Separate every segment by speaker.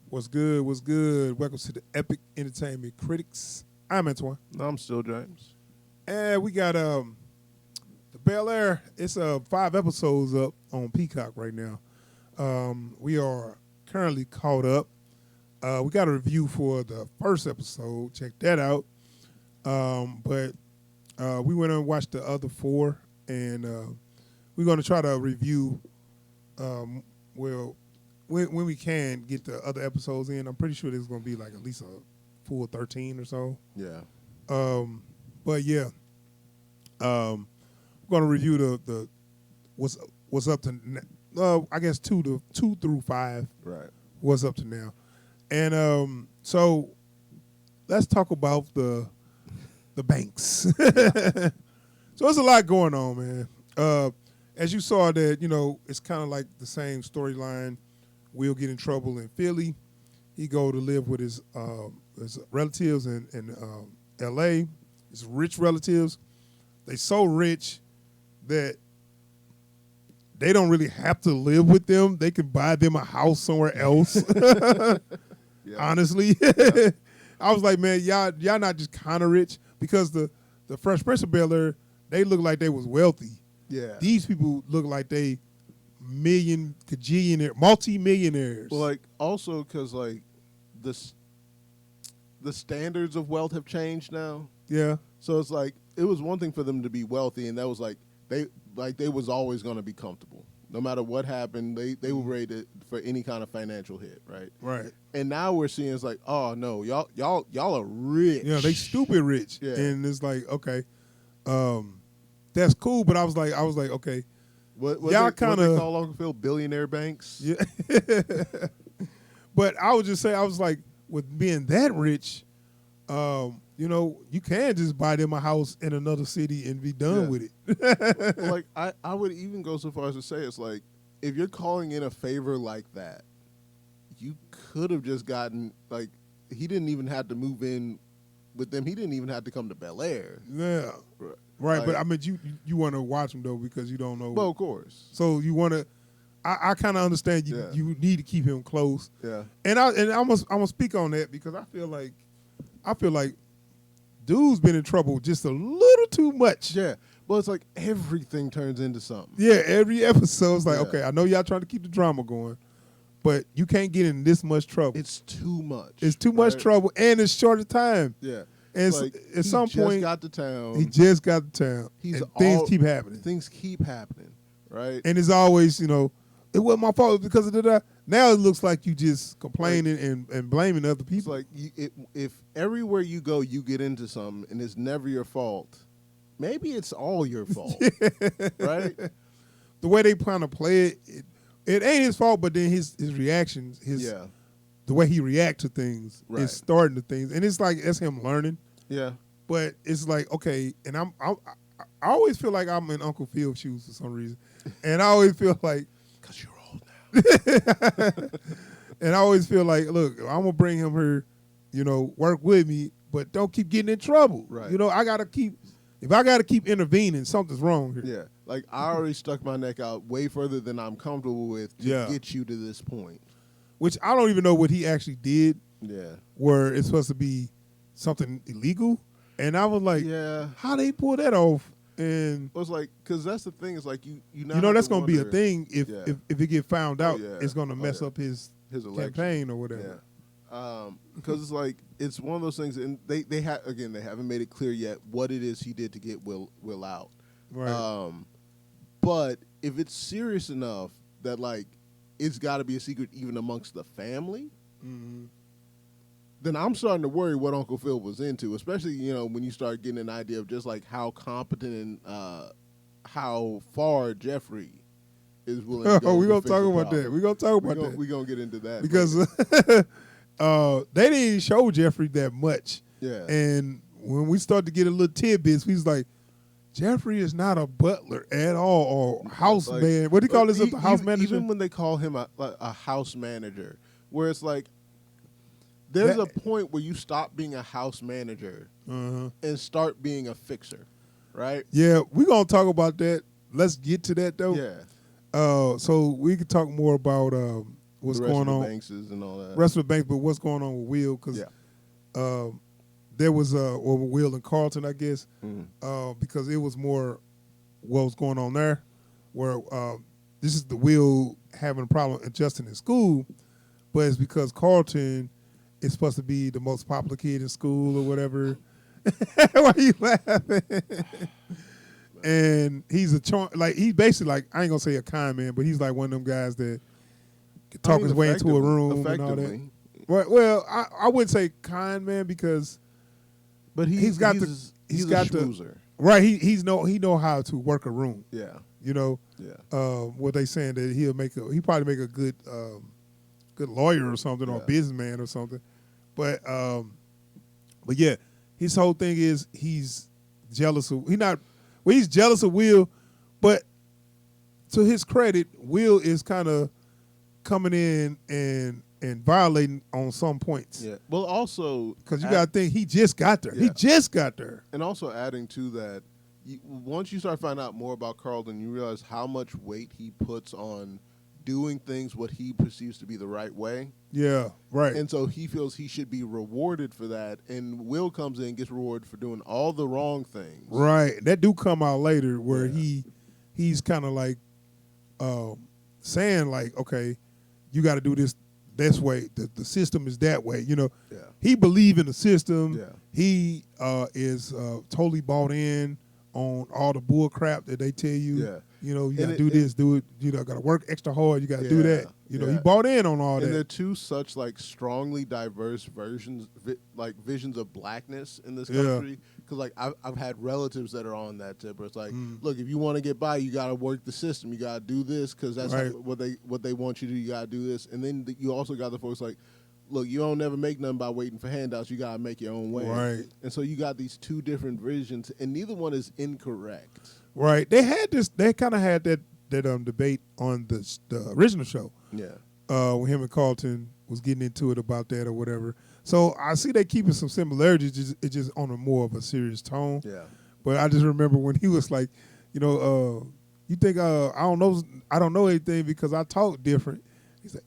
Speaker 1: What's good? What's good? Welcome to the Epic Entertainment Critics. I'm Antoine.
Speaker 2: I'm still James.
Speaker 1: And we got the Bel-Air. It's 5 episodes up on Peacock right now. We are currently caught up. We got a review for the first episode. Check that out. But we went and watched the other 4, and we're going to try to review. When we can get the other episodes in, I'm pretty sure there's going to be like at least a full 13 or so.
Speaker 2: Yeah.
Speaker 1: But yeah, we're going to review the what's up to I guess 2 through 5.
Speaker 2: Right.
Speaker 1: What's up to now, and so let's talk about the banks. So there's a lot going on, man. As you saw that, it's kind of like the same storyline. Will get in trouble in Philly. He go to live with his relatives in L.A., his rich relatives. They so rich that they don't really have to live with them. They can buy them a house somewhere else.
Speaker 2: Yeah.
Speaker 1: Honestly. I was like, man, y'all not just kind of rich, because the Fresh Prince of Bel-Air, they look like they was wealthy.
Speaker 2: Yeah.
Speaker 1: These people look like they multi-millionaires.
Speaker 2: Well, like, also because, like, the standards of wealth have changed now.
Speaker 1: Yeah.
Speaker 2: So it's like, it was one thing for them to be wealthy, and that was like they was always going to be comfortable. No matter what happened, they were ready for any kind of financial hit, right?
Speaker 1: Right.
Speaker 2: And now we're seeing it's like, oh no, y'all are rich.
Speaker 1: Yeah, they stupid rich.
Speaker 2: Yeah.
Speaker 1: And it's like, okay, that's cool, but I was like, okay.
Speaker 2: What
Speaker 1: y'all
Speaker 2: kind
Speaker 1: kinda
Speaker 2: of call Uncle Phil billionaire banks?
Speaker 1: Yeah. But I would just say, I was like, with being that rich, you can just buy them a house in another city and be done with it.
Speaker 2: Well, like, I would even go so far as to say, it's like, if you're calling in a favor like that, you could have just gotten, like, he didn't even have to move in with them. He didn't even have to come to Bel-Air.
Speaker 1: Yeah. Right, but I mean, you want to watch them though, because you don't know.
Speaker 2: Well, of course.
Speaker 1: So you want to. I kind of understand you.
Speaker 2: Yeah.
Speaker 1: You need to keep him close.
Speaker 2: Yeah.
Speaker 1: And I'm gonna speak on that, because I feel like dude's been in trouble just a little too much.
Speaker 2: Yeah. Well, it's like everything turns into something.
Speaker 1: Yeah. Every episode is like,
Speaker 2: Yeah.
Speaker 1: okay, I know y'all trying to keep the drama going, but you can't get in this much trouble.
Speaker 2: It's too much.
Speaker 1: It's too much trouble, and it's short of time.
Speaker 2: Yeah.
Speaker 1: And
Speaker 2: like,
Speaker 1: at some point,
Speaker 2: he just got to town.
Speaker 1: he just got to town. Things keep happening.
Speaker 2: Things keep happening, right?
Speaker 1: And it's always, it wasn't my fault, because of that. Now it looks like you just complaining and blaming other
Speaker 2: It's
Speaker 1: people.
Speaker 2: like, if everywhere you go you get into something and it's never your fault, maybe it's all your fault, right?
Speaker 1: The way they kind of play it ain't his fault, but then his reactions, the way he reacts to things is starting to things. And it's like, that's him learning.
Speaker 2: Yeah.
Speaker 1: But it's like, okay, and I always feel like I'm in Uncle Phil's shoes for some reason. And I always feel like,
Speaker 2: Because you're old now.
Speaker 1: and I always feel like, look, I'm going to bring him here, work with me, but don't keep getting in trouble.
Speaker 2: Right.
Speaker 1: If I got to keep intervening, something's wrong here.
Speaker 2: Yeah. Like, I already stuck my neck out way further than I'm comfortable with to get you to this point.
Speaker 1: Which I don't even know what he actually did.
Speaker 2: Yeah.
Speaker 1: Where it's supposed to be something illegal. And I was like, how they pull that off? And
Speaker 2: it was like, because that's the thing, is like, you
Speaker 1: that's going to be a thing if it get found out.
Speaker 2: Yeah.
Speaker 1: It's going to mess up his campaign or whatever.
Speaker 2: Yeah. Because it's like, it's one of those things, and they haven't made it clear yet what it is he did to get Will out.
Speaker 1: Right.
Speaker 2: But if it's serious enough that, like, it's got to be a secret even amongst the family, then I'm starting to worry what Uncle Phil was into, especially, when you start getting an idea of just, like, how competent and how far Jeffrey is willing to go.
Speaker 1: We're going to talk about that. We're going to talk about that.
Speaker 2: We're going to get into that.
Speaker 1: Because they didn't even show Jeffrey that much.
Speaker 2: Yeah.
Speaker 1: And when we start to get a little tidbits, we was like, Jeffrey is not a butler at all, or house man. What do you call this? A house manager?
Speaker 2: Even when they call him a house manager, where it's like, there's a point where you stop being a house manager and start being a fixer, right?
Speaker 1: Yeah, we're going to talk about that. Let's get to that, though.
Speaker 2: Yeah.
Speaker 1: So we can talk more about what's
Speaker 2: the rest
Speaker 1: going
Speaker 2: of
Speaker 1: on.
Speaker 2: the Bankses and all that.
Speaker 1: Rest of the Banks, but what's going on with Will? Because there was or Will and Carlton, I guess, because it was more what was going on there, where this is the Will having a problem adjusting in school, but it's because Carlton is supposed to be the most popular kid in school or whatever. Why are you laughing? And he's he's basically like, I ain't gonna say a con man, but he's like one of them guys that can talk his way into a room and all that. Well, I wouldn't say con man because,
Speaker 2: but he's got the schmoozer.
Speaker 1: Right. He know how to work a room.
Speaker 2: Yeah.
Speaker 1: You know.
Speaker 2: Yeah.
Speaker 1: What they saying that he probably make a good lawyer or something, or businessman or something, but yeah, his whole thing is he's jealous of he's jealous of Will, but to his credit, Will is kind of coming in and violating on some points.
Speaker 2: Yeah. Well, also
Speaker 1: because you got to think he just got there.
Speaker 2: Yeah.
Speaker 1: He just got there.
Speaker 2: And also adding to that, once you start finding out more about Carlton, you realize how much weight he puts on doing things what he perceives to be the right way.
Speaker 1: Yeah, right.
Speaker 2: And so he feels he should be rewarded for that. And Will comes in and gets rewarded for doing all the wrong things.
Speaker 1: Right. That do come out later where he's kind of like saying like, okay, you got to do this way. The system is that way. You know, he believe in the system.
Speaker 2: Yeah.
Speaker 1: He is totally bought in on all the bull crap that they tell you.
Speaker 2: Yeah.
Speaker 1: You know, you got to do this, do it. You know, got to work extra hard. You got to do that. You know, he bought in on all that.
Speaker 2: And they're two such like strongly diverse visions of blackness in this country. Because like I've had relatives that are on that tip where it's like, look, if you want to get by, you got to work the system. You got to do this because that's what they want you to do. You got to do this. And then you also got the folks like, look, you don't never make nothing by waiting for handouts. You got to make your own way.
Speaker 1: Right.
Speaker 2: And so you got these two different visions, and neither one is incorrect.
Speaker 1: Right. They kind of had that debate on the original show.
Speaker 2: Yeah.
Speaker 1: When him and Carlton was getting into it about that or whatever. So I see they keeping some similarities. It's just on a more of a serious tone.
Speaker 2: Yeah.
Speaker 1: But I just remember when he was like, you know, you think I don't know anything because I talk different. He's like,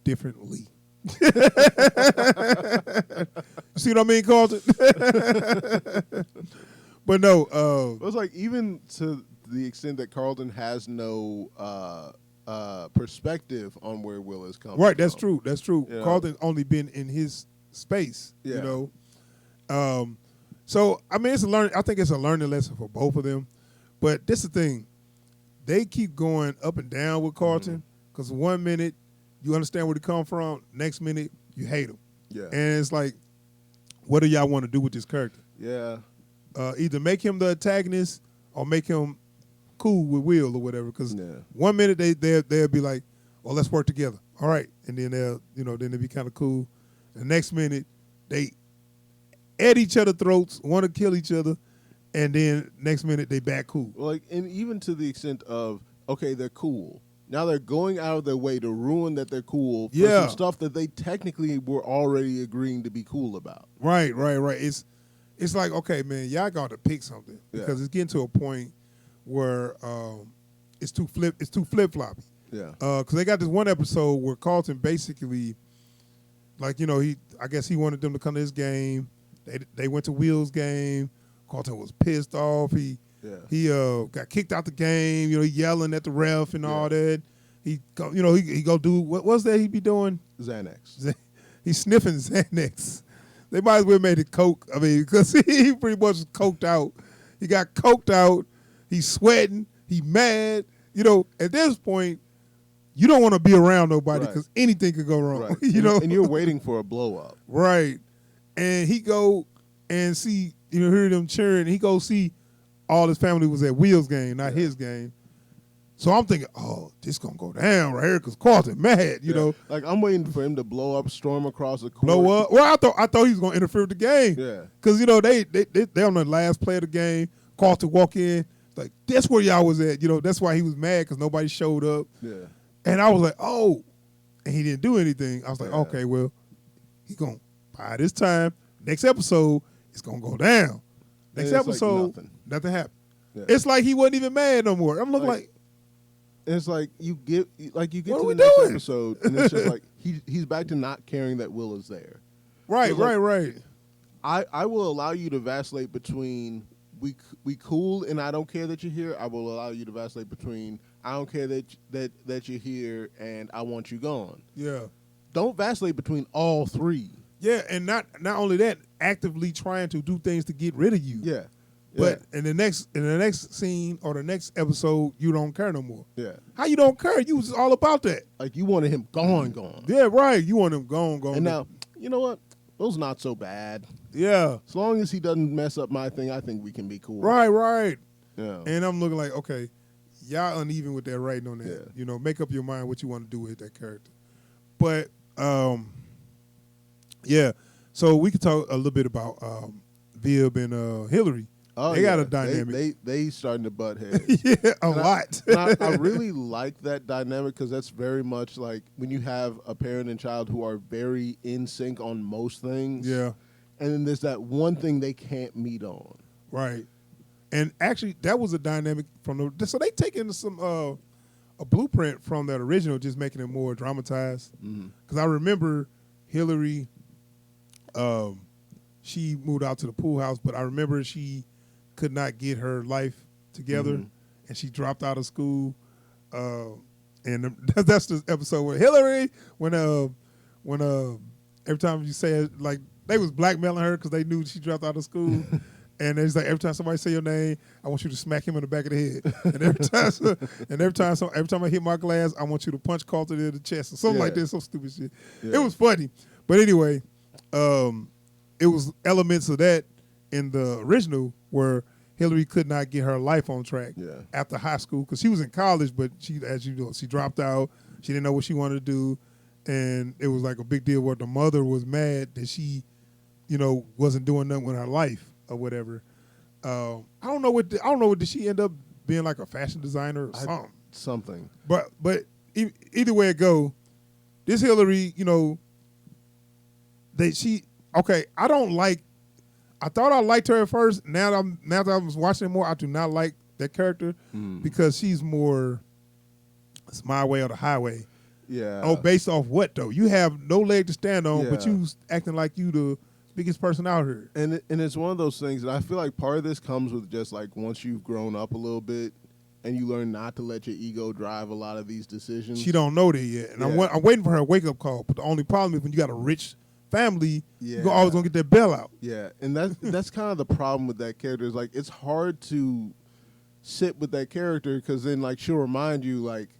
Speaker 1: differently. You see what I mean, Carlton? But no,
Speaker 2: it's like even to the extent that Carlton has no perspective on where Will is coming.
Speaker 1: Right, that's true. That's true.
Speaker 2: You know?
Speaker 1: Carlton's only been in his space.
Speaker 2: Yeah.
Speaker 1: You know, so I mean, I think it's a learning lesson for both of them. But this is the thing, they keep going up and down with Carlton because 1 minute you understand where he come from, next minute you hate him.
Speaker 2: Yeah,
Speaker 1: and it's like, what do y'all want to do with this character?
Speaker 2: Yeah.
Speaker 1: Either make him the antagonist or make him cool with Will or whatever. Because 1 minute they'll be like, "Well, let's work together." All right, and then they'll be kind of cool. The next minute they at each other's throats, want to kill each other, and then next minute they back cool.
Speaker 2: Like, and even to the extent of, okay, they're cool. Now they're going out of their way to ruin that they're cool for some stuff that they technically were already agreeing to be cool about.
Speaker 1: Right. It's like, okay, man, y'all got to pick something because it's getting to a point where it's too flip floppy.
Speaker 2: Yeah.
Speaker 1: Because they got this one episode where Carlton basically, like, you know, I guess he wanted them to come to his game. They went to Will's game. Carlton was pissed off. He got kicked out the game. You know, he yelling at the ref and all that. He go do what was that he be doing?
Speaker 2: Xanax.
Speaker 1: He's sniffing Xanax. They might as well made it coke. I mean, because he pretty much was coked out. He got coked out. He's sweating. He mad. You know, at this point, you don't want to be around nobody because anything could go wrong.
Speaker 2: Right.
Speaker 1: You know,
Speaker 2: and you're waiting for a blow up.
Speaker 1: Right. And he go and see, hear them cheering. He go see all his family was at Will's game, not his game. So I'm thinking, oh, this gonna go down right here because Carlton mad, you know.
Speaker 2: Like I'm waiting for him to blow up, storm across the court.
Speaker 1: Blow up. Well, I thought he was gonna interfere with the game.
Speaker 2: Yeah.
Speaker 1: Because they on the last play of the game. Carlton walk in, like that's where y'all was at. You know, that's why he was mad because nobody showed up.
Speaker 2: Yeah.
Speaker 1: And I was like, oh, and he didn't do anything. I was like, okay, well, he gonna by this time next episode it's gonna go down. Next episode,
Speaker 2: like
Speaker 1: nothing happened.
Speaker 2: Yeah.
Speaker 1: It's like he wasn't even mad no more. I'm looking like
Speaker 2: And it's like you get
Speaker 1: What
Speaker 2: to
Speaker 1: are
Speaker 2: the
Speaker 1: we
Speaker 2: next
Speaker 1: doing?
Speaker 2: episode, and it's just like he's back to not caring that Will is there.
Speaker 1: Right,
Speaker 2: It's like,
Speaker 1: right.
Speaker 2: I will allow you to vacillate between we cool and I don't care that you're here. I will allow you to vacillate between I don't care that you're here and I want you gone.
Speaker 1: Yeah.
Speaker 2: Don't vacillate between all three.
Speaker 1: Yeah, and not only that, actively trying to do things to get rid of you.
Speaker 2: Yeah.
Speaker 1: But in the next scene or the next episode, you don't care no more.
Speaker 2: Yeah.
Speaker 1: How you don't care? You was all about that.
Speaker 2: Like you wanted him gone.
Speaker 1: Yeah, right. You want him gone.
Speaker 2: And now, you know what? Those not so bad.
Speaker 1: Yeah.
Speaker 2: As long as he doesn't mess up my thing, I think we can be cool.
Speaker 1: Right.
Speaker 2: Yeah.
Speaker 1: And I'm looking like, okay, y'all uneven with that writing on that.
Speaker 2: Yeah.
Speaker 1: You know, make up your mind what you want to do with that character. But yeah. So we could talk a little bit about Viv and Hillary.
Speaker 2: Oh,
Speaker 1: they got a dynamic.
Speaker 2: They starting to butt heads.
Speaker 1: Yeah, a lot.
Speaker 2: I really like that dynamic because that's very much like when you have a parent and child who are very in sync on most things.
Speaker 1: Yeah.
Speaker 2: And then there's that one thing they can't meet on.
Speaker 1: Right. And actually, that was a dynamic from the. So they taking some a blueprint from that original, just making it more dramatized. Because I remember Hillary, she moved out to the pool house, but I remember she could not get her life together, and she dropped out of school. And that's the episode where Hillary, when every time you say it, like they was blackmailing her because they knew she dropped out of school. And it's like every time somebody say your name, I want you to smack him in the back of the head. And every time I hit my glass, I want you to punch Carlton in the chest or something like this, some stupid shit.
Speaker 2: Yeah.
Speaker 1: It was funny, but anyway, it was elements of that in the original where Hillary could not get her life on track after high school because she was in college, but she, as you know, she dropped out. She didn't know what she wanted to do, and it was like a big deal where the mother was mad that she, wasn't doing nothing with her life or whatever. I don't know what did she end up being, like a fashion designer or something?
Speaker 2: Something.
Speaker 1: But either way it go, this Hillary, I thought I liked her at first. Now that I was watching it more, I do not like that character because she's more, it's my way or the highway.
Speaker 2: Yeah.
Speaker 1: Oh, based off what though? You have no leg to stand on, but you acting like you the biggest person out here.
Speaker 2: And it's one of those things that I feel like part of this comes with just like once you've grown up a little bit and you learn not to let your ego drive a lot of these decisions.
Speaker 1: She don't know that yet, and I'm waiting for her wake up call. But the only problem is when you got a rich family, you're always gonna get that bail out.
Speaker 2: Yeah, and that's kind of the problem with that character. Is like it's hard to sit with that character because then like she'll remind you like,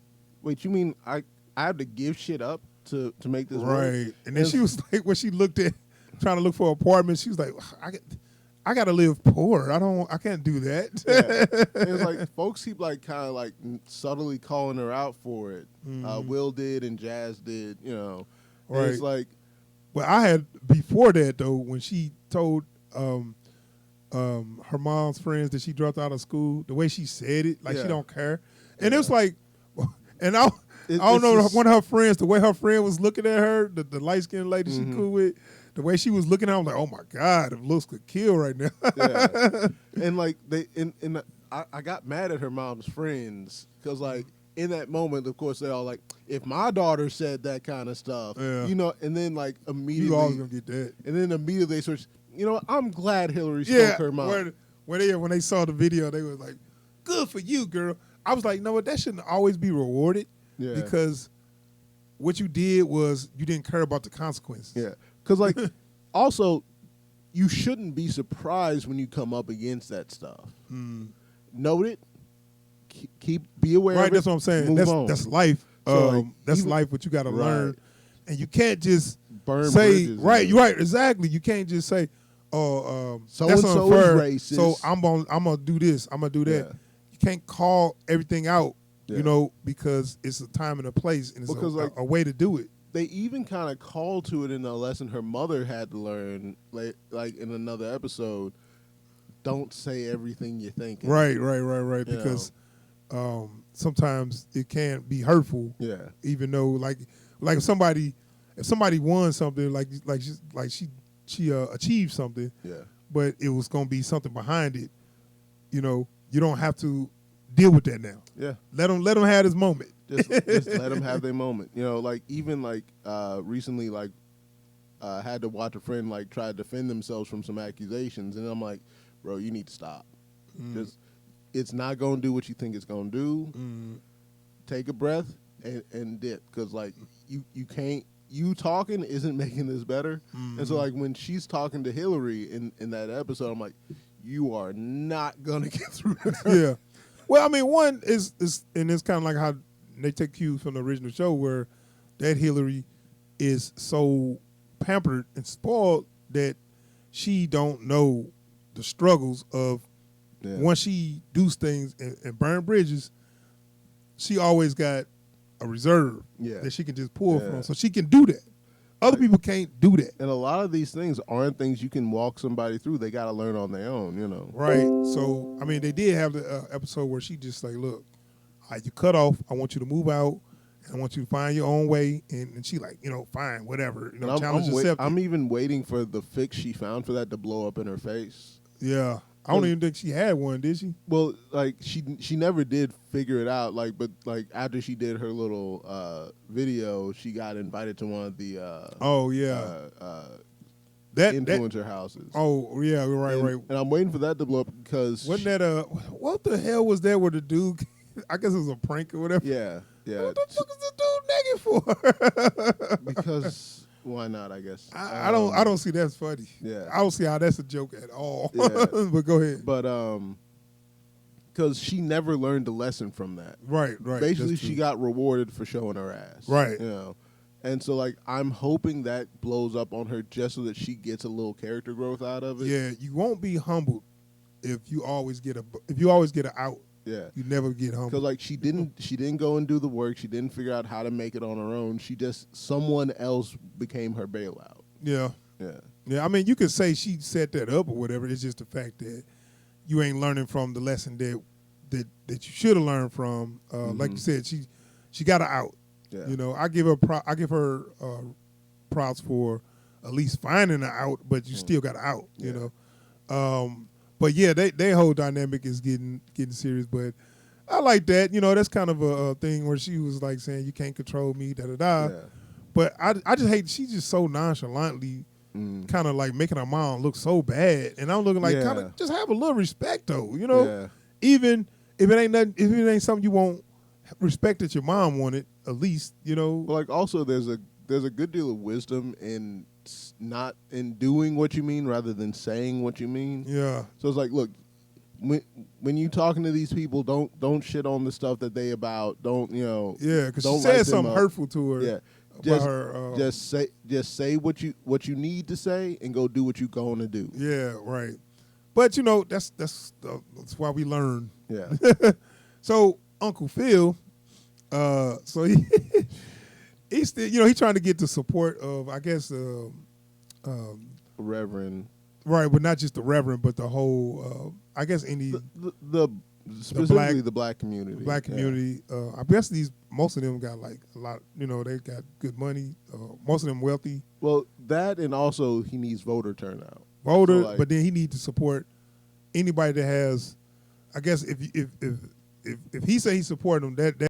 Speaker 2: wait, you mean I have to give shit up to make this work?
Speaker 1: Right, and then she was like, when she looked at trying to look for apartments, she was like, I got to live poor. I can't do that.
Speaker 2: Yeah. It's like folks keep like kind of like subtly calling her out for it. Will did and Jazz did, And
Speaker 1: right.
Speaker 2: it's like,
Speaker 1: well, I had before that though when she told her mom's friends that she dropped out of school. The way she said it, like she don't care, and it was like, and I don't know one of her friends. The way her friend was looking at her, the light skinned lady she cool with. The way she was looking at him, like, oh my God, if looks could kill right now.
Speaker 2: Yeah. And like I got mad at her mom's friends because like in that moment, of course, they're all like, if my daughter said that kind of stuff, and then like immediately
Speaker 1: you always gonna get that.
Speaker 2: And then immediately they switch. I'm glad Hillary spoke her mom.
Speaker 1: When they saw the video, they was like, good for you, girl. I was like, no, that shouldn't always be rewarded because what you did was you didn't care about the consequences.
Speaker 2: Yeah. Because, like, also, you shouldn't be surprised when you come up against that stuff. Note it. Be aware of it.
Speaker 1: Right, that's what I'm saying. That's life.
Speaker 2: So,
Speaker 1: that's life, what you got to learn. And you can't just
Speaker 2: burn
Speaker 1: say,
Speaker 2: bridges.
Speaker 1: Right, you're right, exactly. You can't just say,
Speaker 2: so
Speaker 1: that's
Speaker 2: and
Speaker 1: unfair,
Speaker 2: racist.
Speaker 1: so I'm gonna do this, I'm gonna do that. Yeah. You can't call everything out, because it's a time and a place, and it's a way to do it.
Speaker 2: They even kind of called to it in a lesson her mother had to learn, like in another episode. Don't say everything you're thinking.
Speaker 1: Right. Because sometimes it can be hurtful.
Speaker 2: Yeah.
Speaker 1: Even though, like if somebody won something, she achieved something.
Speaker 2: Yeah.
Speaker 1: But it was gonna be something behind it. You don't have to deal with that now.
Speaker 2: Yeah.
Speaker 1: Let them have this moment.
Speaker 2: Just let them have their moment. You know, like even like recently, like had to watch a friend like try to defend themselves from some accusations, and I'm like, bro, you need to stop. Just it's not gonna do what you think it's gonna do. Take a breath and dip, because like you can't. You talking isn't making this better. And so like when she's talking to Hillary in that episode, I'm like, you are not gonna get through this.
Speaker 1: Yeah. Well, I mean, one is and it's kind of like how they take cues from the original show, where that Hillary is so pampered and spoiled that she don't know the struggles of once she does things and burn bridges. She always got a reserve that she can just pull from, so she can do that. Other people can't do that.
Speaker 2: And a lot of these things aren't things you can walk somebody through. They got to learn on their own, you know.
Speaker 1: Right. So, I mean, they did have the episode where she just like, look, you cut off. I want you to move out. And I want you to find your own way. And she like, fine, whatever. Challenge accepted.
Speaker 2: I'm even waiting for the fix she found for that to blow up in her face.
Speaker 1: Yeah. I don't even think she had one, did she?
Speaker 2: Well, like she never did figure it out. Like, but like after she did her little video, she got invited to one of the influencer houses.
Speaker 1: Oh yeah, right.
Speaker 2: And I'm waiting for that to blow up because
Speaker 1: wasn't that what the hell was that with the dude? I guess it was a prank or whatever.
Speaker 2: Yeah.
Speaker 1: What the fuck is the dude naked for?
Speaker 2: Because. Why not? I guess
Speaker 1: I don't see that's funny.
Speaker 2: Yeah,
Speaker 1: I don't see how that's a joke at all.
Speaker 2: Yeah.
Speaker 1: But go ahead.
Speaker 2: But because she never learned a lesson from that.
Speaker 1: Right.
Speaker 2: Basically, she got rewarded for showing her ass.
Speaker 1: Right.
Speaker 2: And so like I'm hoping that blows up on her just so that she gets a little character growth out of it.
Speaker 1: Yeah, you won't be humbled if you always get an out.
Speaker 2: Yeah,
Speaker 1: you never get humbled.
Speaker 2: Because like she didn't go and do the work. She didn't figure out how to make it on her own. Someone else became her bailout.
Speaker 1: Yeah. I mean, you could say she set that up or whatever. It's just the fact that you ain't learning from the lesson that you should have learned from. Like you said, she got an out.
Speaker 2: Yeah.
Speaker 1: I give her props for at least finding an out, but you still got an out. You know. But yeah, their whole dynamic is getting serious. But I like that. That's kind of a thing where she was like saying, "You can't control me." Da da da.
Speaker 2: Yeah.
Speaker 1: But I just hate she's just so nonchalantly, kind of like making her mom look so bad, and I'm looking like kind of just have a little respect though. Even if it ain't nothing, if it ain't something you want, respect that your mom wanted at least.
Speaker 2: Well, like also there's a good deal of wisdom in not in doing what you mean rather than saying what you mean.
Speaker 1: Yeah.
Speaker 2: So it's like, look, when you talking to these people, don't shit on the stuff that they about. Don't
Speaker 1: Yeah, because she said something hurtful to her.
Speaker 2: Yeah. Just say what you need to say and go do what you going to do.
Speaker 1: Yeah, right. But that's why we learn.
Speaker 2: Yeah.
Speaker 1: So Uncle Phil, so he's still, he's trying to get the support of, I guess,
Speaker 2: Reverend.
Speaker 1: Right, but not just the Reverend, but the whole, I guess,
Speaker 2: specifically the black community.
Speaker 1: The black community. I guess most of them got like a lot. They got good money. Most of them wealthy.
Speaker 2: Well, that and also he needs voter turnout.
Speaker 1: But then he needs to support anybody that has. I guess if he say he supported them, that